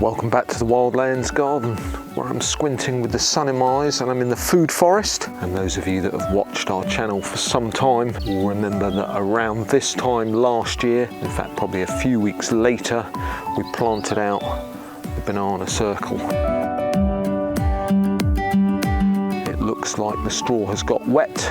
Welcome back to the Wildlands Garden, where I'm squinting with the sun in my eyes and I'm in the food forest. And those of you that have watched our channel for some time will remember that around this time last year, in fact probably a few weeks later, we planted out the banana circle. It looks like the straw has got wet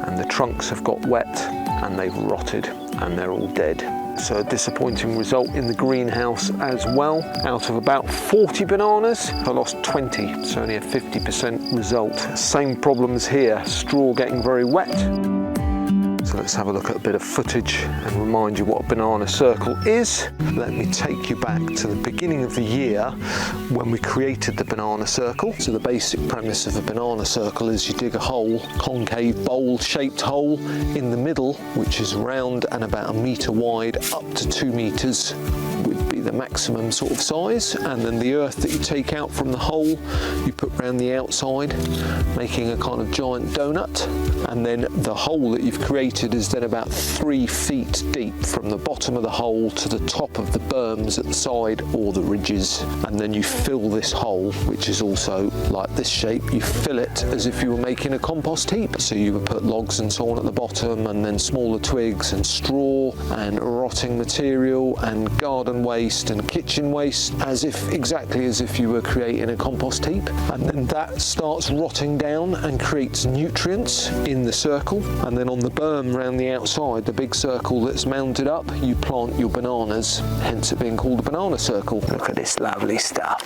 and the trunks have got wet and they've rotted and they're all dead. So a disappointing result in the greenhouse as well. Out of about 40 bananas, I lost 20. It's only a 50% result. Same problems here, straw getting very wet. So let's have a look at a bit of footage and remind you what a banana circle is. Let me take you back to the beginning of the year when we created the banana circle. So the basic premise of a banana circle is you dig a hole, concave bowl-shaped hole in the middle, which is round and about 1 metre wide, up to 2 metres would be the maximum sort of size. And then the earth that you take out from the hole, you put around the outside, making a kind of giant donut. And then the hole that you've created is then about 3 feet deep from the bottom of the hole to the top of the berms at the side or the ridges. And then you fill this hole, which is also like this shape, you fill it as if you were making a compost heap. So you would put logs and so on at the bottom, and then smaller twigs and straw and rotting material and garden waste and kitchen waste, exactly as if you were creating a compost heap. And then that starts rotting down and creates nutrients in the circle. And then on the berm around the outside, the big circle that's mounted up, you plant your bananas, hence it being called a banana circle. Look at this lovely stuff.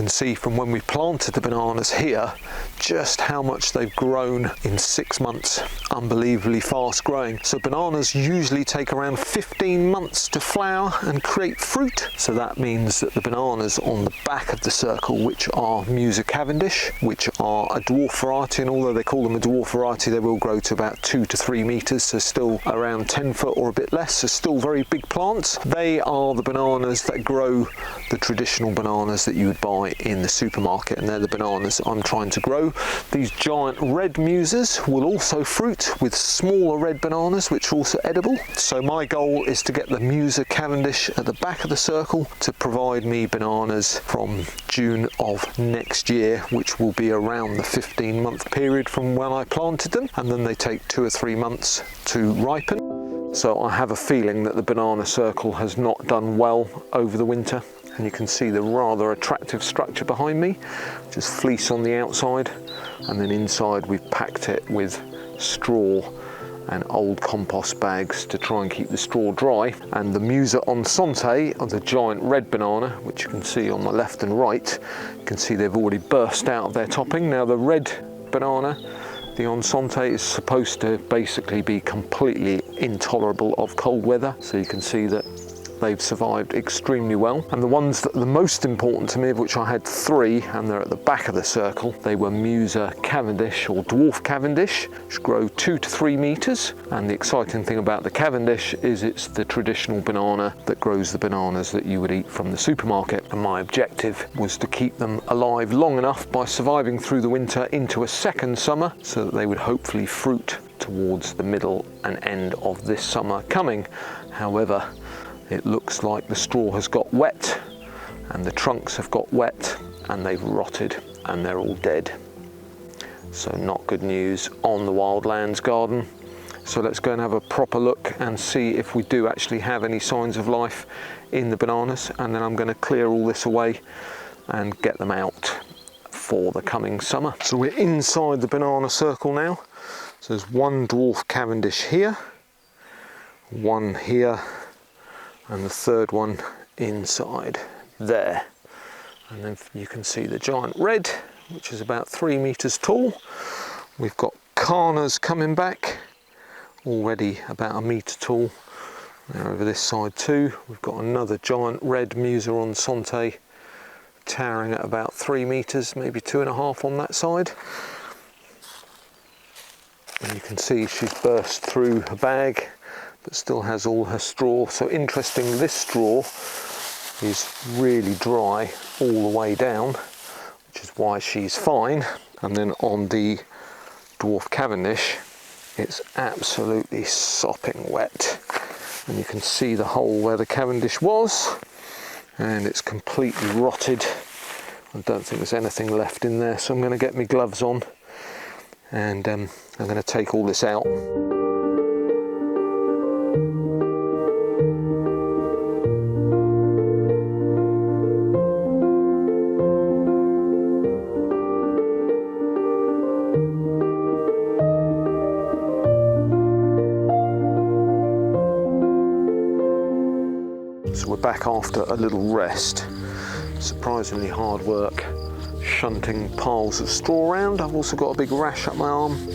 See from when we planted the bananas here just how much they've grown in 6 months. Unbelievably fast growing. So bananas usually take around 15 months to flower and create fruit. So that means that the bananas on the back of the circle, which are Musa Cavendish, which are a dwarf variety, and although they call them a dwarf variety, they will grow to about 2 to 3 meters, so still around 10 foot or a bit less, so still very big plants. They are the bananas that grow the traditional bananas that you would buy in the supermarket, and they're the bananas I'm trying to grow. These giant red Musas will also fruit with smaller red bananas which are also edible. So my goal is to get the Musa Cavendish at the back of the circle to provide me bananas from June of next year, which will be around the 15-month period from when I planted them, and then they take 2 or 3 months to ripen. So I have a feeling that the banana circle has not done well over the winter. And you can see the rather attractive structure behind me, just fleece on the outside, and then inside we've packed it with straw and old compost bags to try and keep the straw dry. And the Musa Ensante, or the giant red banana, which you can see on my left and right, you can see they've already burst out of their topping. Now the red banana, the Ensante, is supposed to basically be completely intolerable of cold weather, so you can see that they've survived extremely well. And the ones that are the most important to me, of which I had 3, and they're at the back of the circle, they were Musa Cavendish, or dwarf Cavendish, which grow 2 to 3 meters. And the exciting thing about the Cavendish is it's the traditional banana that grows the bananas that you would eat from the supermarket. And my objective was to keep them alive long enough by surviving through the winter into a second summer, so that they would hopefully fruit towards the middle and end of this summer coming. However, it looks like the straw has got wet and the trunks have got wet and they've rotted and they're all dead. So not good news on the Wildlands Garden. So let's go and have a proper look and see if we do actually have any signs of life in the bananas, and then I'm going to clear all this away and get them out for the coming summer. So we're inside the banana circle now. So there's 1 dwarf Cavendish here, 1 here, and the 3rd one inside there. And then you can see the giant red, which is about 3 meters tall. We've got carnas coming back, already about 1 meter tall. Now over this side too, we've got another giant red Museron Sante, towering at about 3 meters, maybe 2.5 on that side. And you can see she's burst through her bag, but still has all her straw. So interesting, this straw is really dry all the way down, which is why she's fine. And then on the dwarf Cavendish, it's absolutely sopping wet. And you can see the hole where the Cavendish was, and it's completely rotted. I don't think there's anything left in there, so I'm going to get my gloves on, and I'm going to take all this out. So we're back after a little rest. Surprisingly hard work shunting piles of straw around. I've also got a big rash up my arm,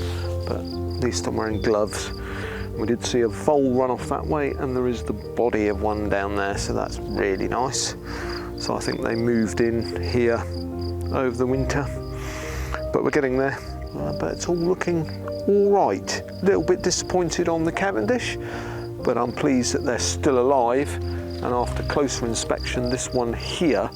but at least I'm wearing gloves. We did see a vole run off that way, and there is the body of one down there, so that's really nice. So I think they moved in here over the winter, but we're getting there. But it's all looking all right. A little bit disappointed on the Cavendish, but I'm pleased that they're still alive. And after closer inspection, this one here,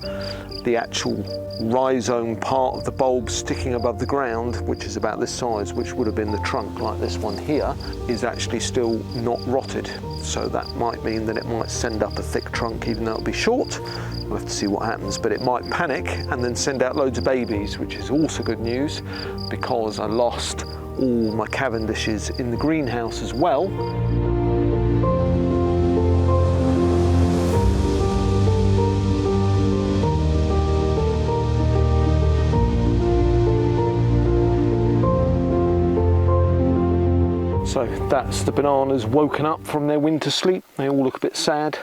the actual rhizome part of the bulb sticking above the ground, which is about this size, which would have been the trunk like this one here, is actually still not rotted. So that might mean that it might send up a thick trunk, even though it'll be short. We'll have to see what happens, but it might panic and then send out loads of babies, which is also good news, because I lost all my Cavendishes in the greenhouse as well. So that's the bananas woken up from their winter sleep. They all look a bit sad.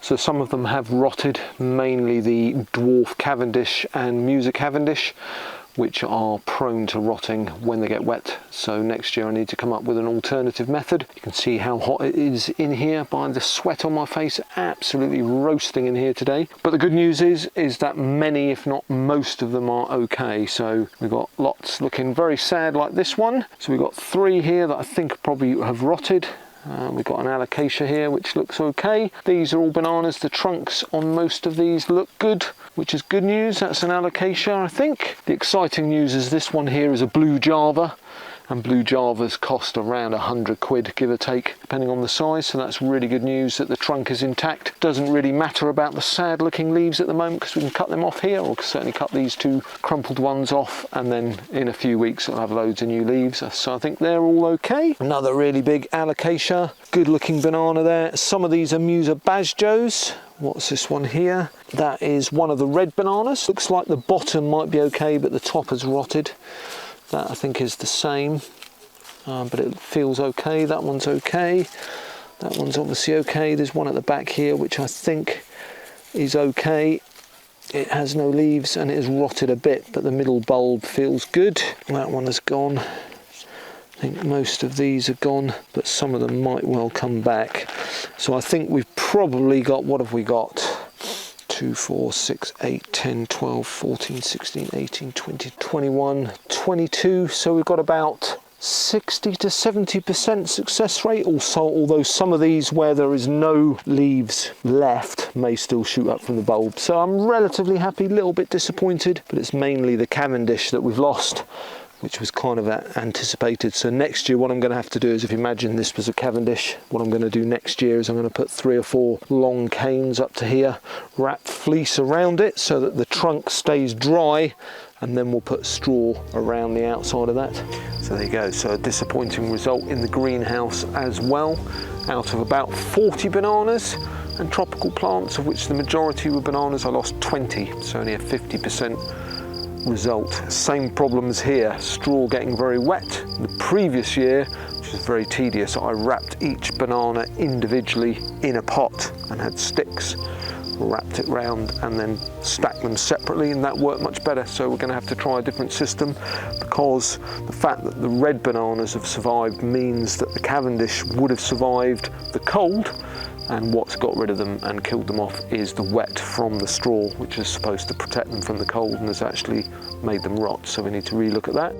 So some of them have rotted, mainly the dwarf Cavendish and Musa Cavendish, which are prone to rotting when they get wet. So next year I need to come up with an alternative method. You can see how hot it is in here by the sweat on my face. Absolutely roasting in here today. But the good news is that many, if not most of them, are okay. So we've got lots looking very sad like this one. So we've got 3 here that I think probably have rotted. We've got an alocasia here which looks okay. These are all bananas. The trunks on most of these look good, which is good news. That's an alocasia, I think. The exciting news is this one here is a blue Java, and blue Javas cost around 100 quid, give or take, depending on the size. So that's really good news that the trunk is intact. Doesn't really matter about the sad looking leaves at the moment, because we can cut them off here, or certainly cut these 2 crumpled ones off, and then in a few weeks it'll have loads of new leaves. So I think they're all okay. Another really big alocasia, good looking banana there. Some of these are Musa Basjos. What's this one here? That is one of the red bananas. Looks like the bottom might be okay, but the top has rotted. That I think is the same, but it feels okay. That one's okay. That one's obviously okay. There's one at the back here which I think is okay. It has no leaves and it has rotted a bit, but the middle bulb feels good. That one has gone. I think most of these are gone, but some of them might well come back. So I think we've probably got, what have we got? 2, 4, 6, 8, 10, 12, 14, 16, 18, 20, 21, 22. So we've got about 60 to 70% success rate. Also, although some of these where there is no leaves left may still shoot up from the bulb. So I'm relatively happy, a little bit disappointed, but it's mainly the Cavendish that we've lost, which was kind of anticipated. So next year what I'm going to have to do is, if you imagine this was a Cavendish, what I'm going to do next year is I'm going to put 3 or 4 long canes up to here, wrap fleece around it so that the trunk stays dry, and then we'll put straw around the outside of that. So there you go. So a disappointing result in the greenhouse as well. Out of about 40 bananas and tropical plants, of which the majority were bananas, I lost 20, so only a 50% result. Same problems here, straw getting very wet. The previous year, which was very tedious, I wrapped each banana individually in a pot and had sticks wrapped it round and then stacked them separately, and that worked much better. So we're going to have to try a different system, because the fact that the red bananas have survived means that the Cavendish would have survived the cold, and what's got rid of them and killed them off is the wet from the straw, which is supposed to protect them from the cold and has actually made them rot. So we need to relook at that.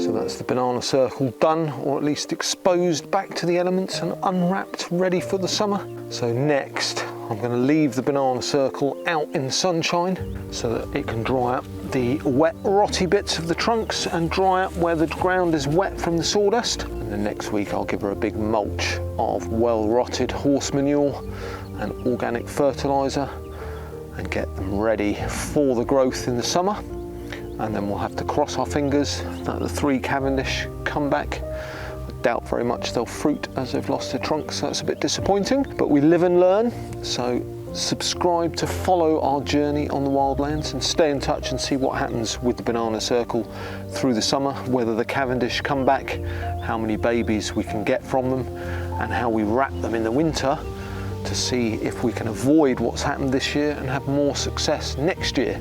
So that's the banana circle done, or at least exposed back to the elements and unwrapped, ready for the summer. So next, I'm going to leave the banana circle out in the sunshine so that it can dry up the wet, rotty bits of the trunks and dry up where the ground is wet from the sawdust. And then next week I'll give her a big mulch of well-rotted horse manure and organic fertiliser and get them ready for the growth in the summer. And then we'll have to cross our fingers that the 3 Cavendish come back. I doubt very much they'll fruit as they've lost their trunks, so that's a bit disappointing, but we live and learn. So subscribe to follow our journey on the wildlands and stay in touch and see what happens with the banana circle through the summer, whether the Cavendish come back, how many babies we can get from them, and how we wrap them in the winter to see if we can avoid what's happened this year and have more success next year.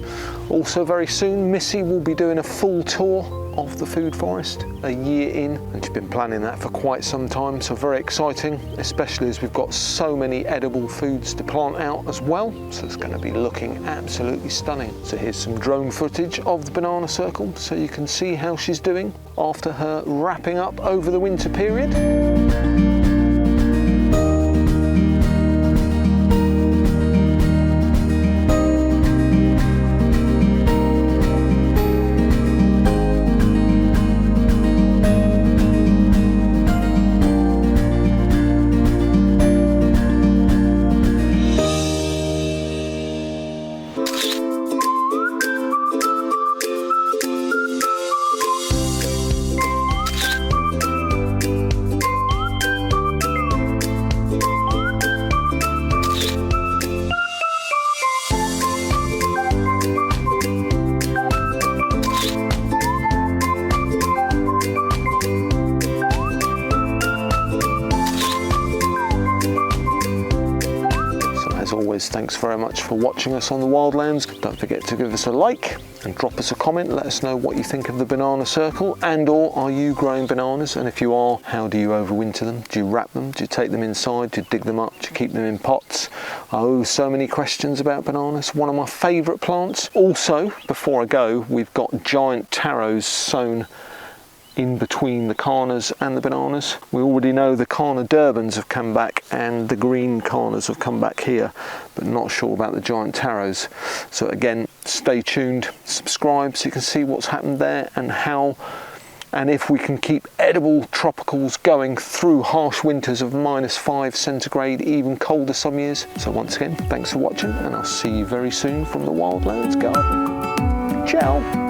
Also very soon, Missy will be doing a full tour of the food forest a year in, and she's been planning that for quite some time, so very exciting, especially as we've got so many edible foods to plant out as well. So it's going to be looking absolutely stunning. So here's some drone footage of the banana circle so you can see how she's doing after her wrapping up over the winter period. As always, thanks very much for watching us on the Wildlands. Don't forget to give us a like and drop us a comment. Let us know what you think of the banana circle, and or are you growing bananas? And if you are, how do you overwinter them? Do you wrap them? Do you take them inside? Do you dig them up? Do you keep them in pots? Oh, so many questions about bananas. One of my favourite plants. Also, before I go, we've got giant taros sown in between the carnas and the bananas. We already know the carna Durbans have come back and the green carnas have come back here, but not sure about the giant taros. So again, stay tuned, subscribe so you can see what's happened there and how and if we can keep edible tropicals going through harsh winters of -5 centigrade, even colder some years. So once again, thanks for watching, and I'll see you very soon from the Wildlands Garden. Ciao.